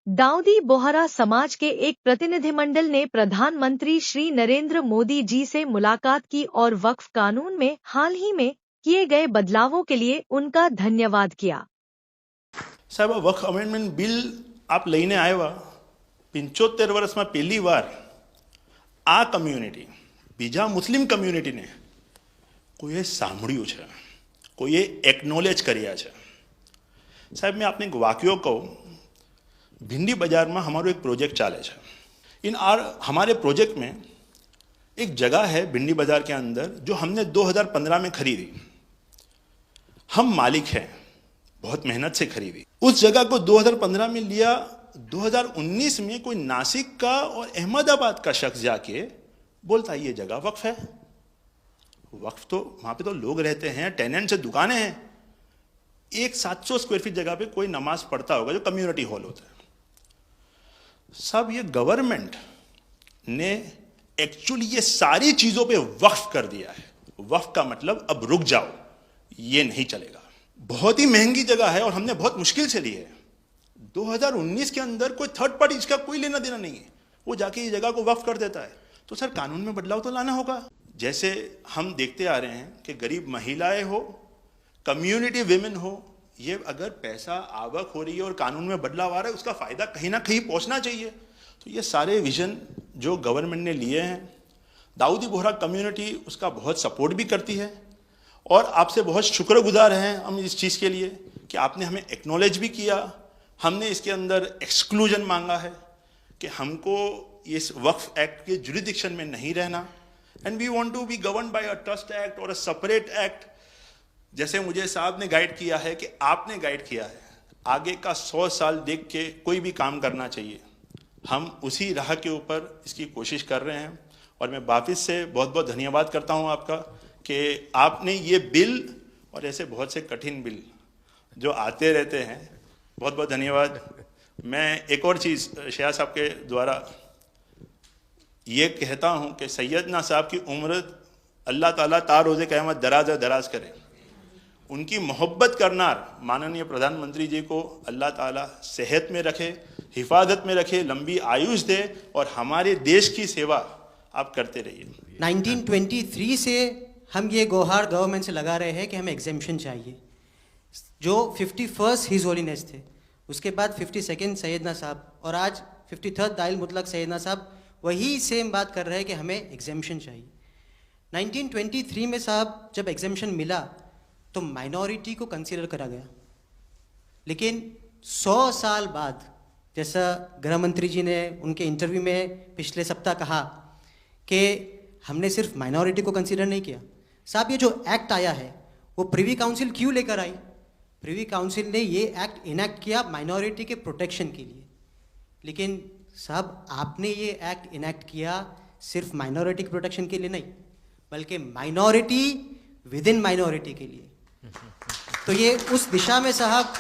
दाऊदी बोहरा समाज के एक प्रतिनिधिमंडल ने प्रधानमंत्री श्री नरेंद्र मोदी जी से मुलाकात की और वक्फ कानून में हाल ही में किए गए बदलावों के लिए उनका धन्यवाद किया। साहब, वक्फ अमेंडमेंट बिल आप लईने આવ્યા 75 વર્ષમાં પહેલી વાર આ કમ્યુનિટી બીજા મુસ્લિમ કમ્યુનિટીને કોઈએ સાંભળ્યું છે, કોઈએ એકનોલેજ કર્યા છે। સાહેબ, मैं आपने एक वाक्य कहूँ, भिंडी बाजार में हमारो एक प्रोजेक्ट चाले है। हमारे प्रोजेक्ट में एक जगह है भिंडी बाजार के अंदर जो हमने 2015 में खरीदी। हम मालिक हैं, बहुत मेहनत से खरीदी। उस जगह को 2015 में लिया, 2019 में कोई नासिक का और अहमदाबाद का शख्स जाके बोलता है ये जगह वक्फ है। वक्फ तो वहाँ पे तो लोग रहते हैं, टेनेंट्स से दुकानें हैं। एक 700 स्क्वायर फीट जगह पे कोई नमाज पढ़ता होगा जो कम्युनिटी हॉल होता है। सब ये गवर्नमेंट ने एक्चुअली ये सारी चीजों पे वक्फ कर दिया है। वक्फ का मतलब अब रुक जाओ, ये नहीं चलेगा। बहुत ही महंगी जगह है और हमने बहुत मुश्किल से ली है। 2019 के अंदर कोई थर्ड पार्टी इसका कोई लेना देना नहीं है, वो जाके ये जगह को वक्फ कर देता है। तो सर, कानून में बदलाव तो लाना होगा। जैसे हम देखते आ रहे हैं कि गरीब महिलाएं हो, कम्युनिटी विमेन हो, ये अगर पैसा आवक हो रही है और कानून में बदलाव आ रहा है, उसका फायदा कहीं ना कहीं पहुंचना चाहिए। तो ये सारे विजन जो गवर्नमेंट ने लिए हैं, दाऊदी बोहरा कम्युनिटी उसका बहुत सपोर्ट भी करती है और आपसे बहुत शुक्रगुजार हैं हम इस चीज़ के लिए कि आपने हमें एक्नॉलेज भी किया। हमने इसके अंदर एक्सक्लूजन मांगा है कि हमको इस वक्फ एक्ट के जुरिडिक्शन में नहीं रहना, and we want to be govern by a trust act और अ सेपरेट एक्ट। जैसे मुझे साहब ने गाइड किया है कि आपने गाइड किया है, आगे का 100 साल देख के कोई भी काम करना चाहिए। हम उसी राह के ऊपर इसकी कोशिश कर रहे हैं और मैं वापस से बहुत बहुत धन्यवाद करता हूं आपका कि आपने ये बिल और ऐसे बहुत से कठिन बिल जो आते रहते हैं, बहुत बहुत धन्यवाद। मैं एक और चीज़ शाह साहब के द्वारा ये कहता हूं कि सैयदना साहब की उम्र अल्लाह ताला तार रोज़े क़यामत दराज करे। उनकी मोहब्बत करनार माननीय प्रधानमंत्री जी को अल्लाह ताला सेहत में रखे, हिफाजत में रखे, लंबी आयुष दे और हमारे देश की सेवा आप करते रहिए। 1923 से हम ये गुहार गवर्नमेंट से लगा रहे हैं कि हमें एग्जेम्पशन चाहिए। जो 51st हिज होलीनेस थे, उसके बाद 52nd सैयदना साहब और आज 53rd दाइल मुतलक सैयदना साहब वही सेम बात कर रहे हैं कि हमें एग्जेम्पशन चाहिए। 1923 में साहब जब एग्जेम्पशन मिला तो माइनॉरिटी को कंसीडर करा गया, लेकिन 100 साल बाद, जैसा गृह मंत्री जी ने उनके इंटरव्यू में पिछले सप्ताह कहा कि हमने सिर्फ माइनॉरिटी को कंसीडर नहीं किया। साहब, ये जो एक्ट आया है वो प्रिवी काउंसिल क्यों लेकर आई? प्रिवी काउंसिल ने ये एक्ट इनैक्ट किया माइनॉरिटी के प्रोटेक्शन के लिए, लेकिन साहब आपने ये एक्ट इनैक्ट किया सिर्फ माइनॉरिटी के प्रोटेक्शन के लिए नहीं, बल्कि माइनॉरिटी विद इन माइनॉरिटी के लिए। तो ये उस दिशा में साहब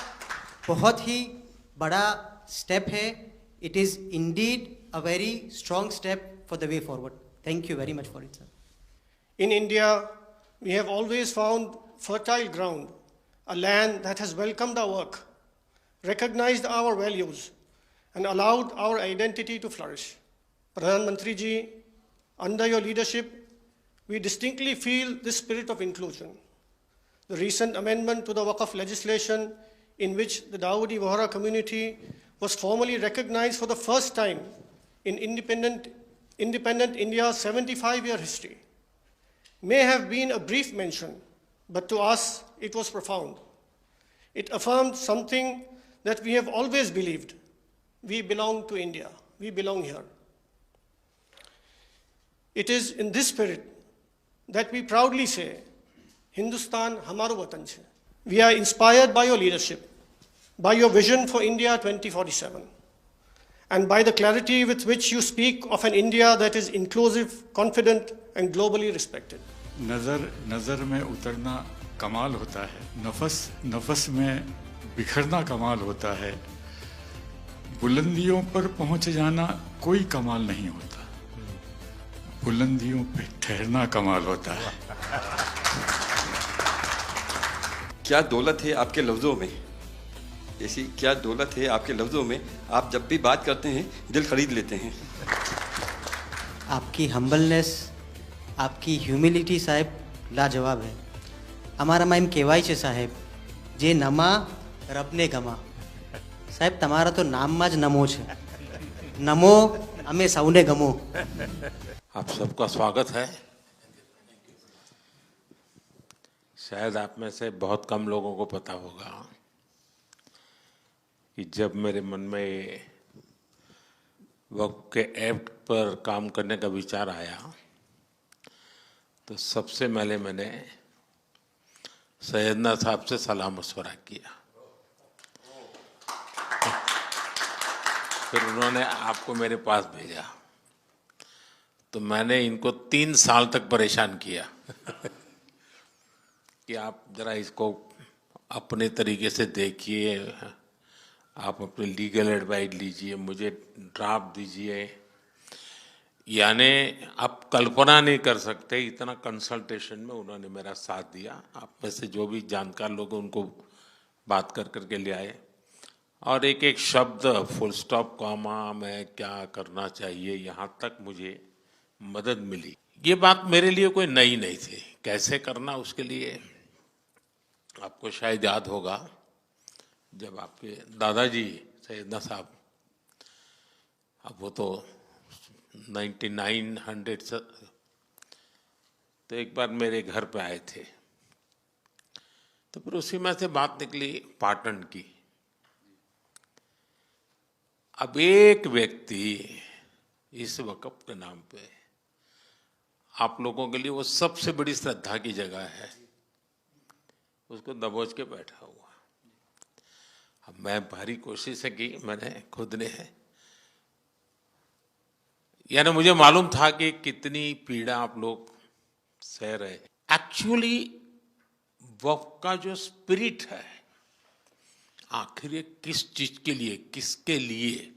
बहुत ही बड़ा स्टेप है। It is indeed a very strong step for the way forward. Thank you very much for it sir. In India, we have always found fertile ground, a land that has welcomed our work, recognized our values, and allowed our identity to flourish. Pradhan Mantri ji, under your leadership, we distinctly feel this spirit of inclusion. The recent amendment to the Waqf legislation, in which the Dawoodi Bohra community was formally recognized for the first time in independent India's 75-year history, may have been a brief mention, but to us it was profound. It affirmed something that we have always believed. We belong to India. We belong here. It is in this spirit that we proudly say, Hindustan hamaro watan chhe. We are inspired by your leadership, by your vision for India 2047, and by the clarity with which you speak of an India that is inclusive, confident, and globally respected. नज़र में उतरना कमाल होता है, नफस में बिखरना कमाल होता है, बुलंदियों पर पहुंच जाना कोई कमाल नहीं होता, बुलंदियों पे ठहरना कमाल होता है। क्या दौलत है आपके लफ्ज़ों में, ऐसी क्या दौलत है आपके लफ्ज़ों में, आप जब भी बात करते हैं दिल खरीद लेते हैं। आपकी हम्बलनेस, आपकी ह्यूमिलिटी साहेब लाजवाब है। हमारा माइम कહેવાય છે સાહેબ, જે નમા રબને ગમા। સાહેબ તમારા તો નામમાં જ નમો છે, નમો અમે સૌને ગમો। आप सबका स्वागत है। शायद आप में से बहुत कम लोगों को पता होगा कि जब मेरे मन में वक्फ के एक्ट पर काम करने का विचार आया तो सबसे पहले मैंने सैयदना साहब से सलाह मशवरा किया। फिर उन्होंने आपको मेरे पास भेजा तो मैंने इनको 3 साल तक परेशान किया कि आप जरा इसको अपने तरीके से देखिए, आप अपनी लीगल एडवाइस लीजिए, मुझे ड्राफ्ट दीजिए। यानी आप कल्पना नहीं कर सकते इतना कंसल्टेशन में उन्होंने मेरा साथ दिया। आप में से जो भी जानकार लोग उनको बात कर करके ले आए और एक एक शब्द फुल स्टॉप कॉमा में क्या करना चाहिए यहाँ तक मुझे मदद मिली। ये बात मेरे लिए कोई नई नहीं थी, कैसे करना उसके लिए आपको शायद याद होगा जब आपके दादाजी सैयदना साहब, अब वो तो 1900 से, तो एक बार मेरे घर पे आए थे तो फिर उसी में से बात निकली पाटन की। अब एक व्यक्ति इस वक़्फ़ के नाम पे आप लोगों के लिए वो सबसे बड़ी श्रद्धा की जगह है, उसको दबोच के बैठा हुआ। अब मैं भारी कोशिश की मैंने खुद ने है, यानी मुझे मालूम था कि कितनी पीड़ा आप लोग सह रहे हैं। एक्चुअली वक्फ का जो स्पिरिट है, आखिर ये किस चीज के लिए, किसके लिए,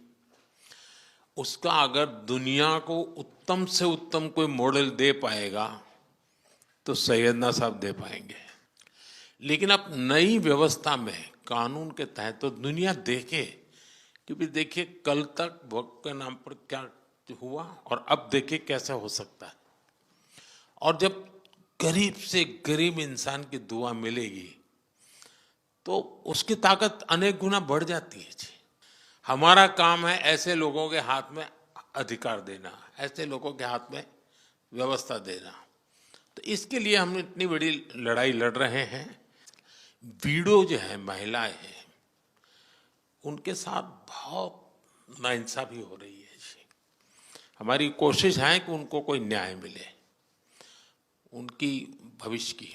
उसका अगर दुनिया को उत्तम से उत्तम कोई मॉडल दे पाएगा तो सैयदना साहब दे पाएंगे। लेकिन अब नई व्यवस्था में कानून के तहत तो दुनिया देखे, क्योंकि देखिए कल तक वक्फ के नाम पर क्या हुआ और अब देखिए कैसे हो सकता है। और जब गरीब से गरीब इंसान की दुआ मिलेगी तो उसकी ताकत अनेक गुना बढ़ जाती है जी। हमारा काम है ऐसे लोगों के हाथ में अधिकार देना, ऐसे लोगों के हाथ में व्यवस्था देना। तो इसके लिए हम इतनी बड़ी लड़ाई लड़ रहे हैं। वीडो जो है, महिलाएं हैं, उनके साथ बहुत नाइंसाफी हो रही है जी। हमारी कोशिश है कि उनको कोई न्याय मिले, उनकी भविष्य की।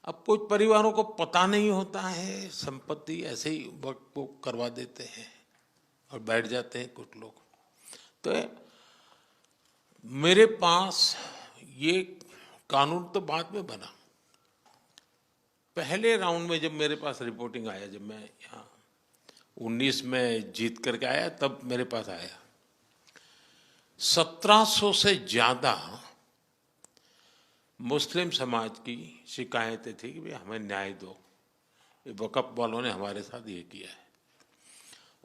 अब कुछ परिवारों को पता नहीं होता है, संपत्ति ऐसे ही वक्त को करवा देते हैं और बैठ जाते हैं कुछ लोग। तो मेरे पास ये कानून तो बाद में बना, पहले राउंड में जब मेरे पास रिपोर्टिंग आया, जब मैं यहाँ 19 में जीत करके आया तब मेरे पास आया 1700 से ज्यादा मुस्लिम समाज की शिकायतें थी कि भाई हमें न्याय दो, ये वक़्फ़ वालों ने हमारे साथ ये किया है।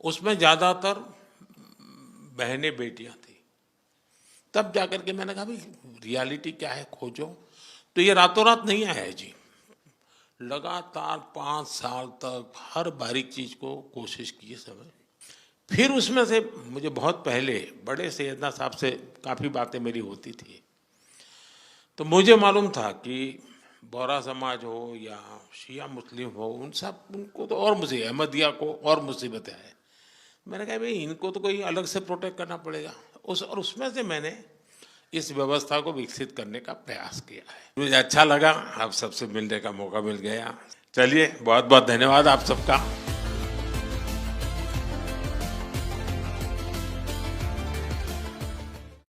उसमें ज़्यादातर बहनें बेटियां थी। तब जाकर के मैंने कहा भाई रियलिटी क्या है खोजो। तो ये रातों रात नहीं आया है जी, लगातार 5 साल तक हर बारीक चीज़ को कोशिश की समय। फिर उसमें से मुझे बहुत पहले बड़े सैयदना साहब से काफ़ी बातें मेरी होती थी, तो मुझे मालूम था कि बोहरा समाज हो या शिया मुस्लिम हो, उनको तो और मुझे अहमदिया को और मुसीबतें हैं। मैंने कहा भाई इनको तो कोई अलग से प्रोटेक्ट करना पड़ेगा। और उसमें से मैंने इस व्यवस्था को विकसित करने का प्रयास किया है। मुझे अच्छा लगा, आप सबसे मिलने का मौका मिल गया। चलिए, बहुत बहुत धन्यवाद आप सबका।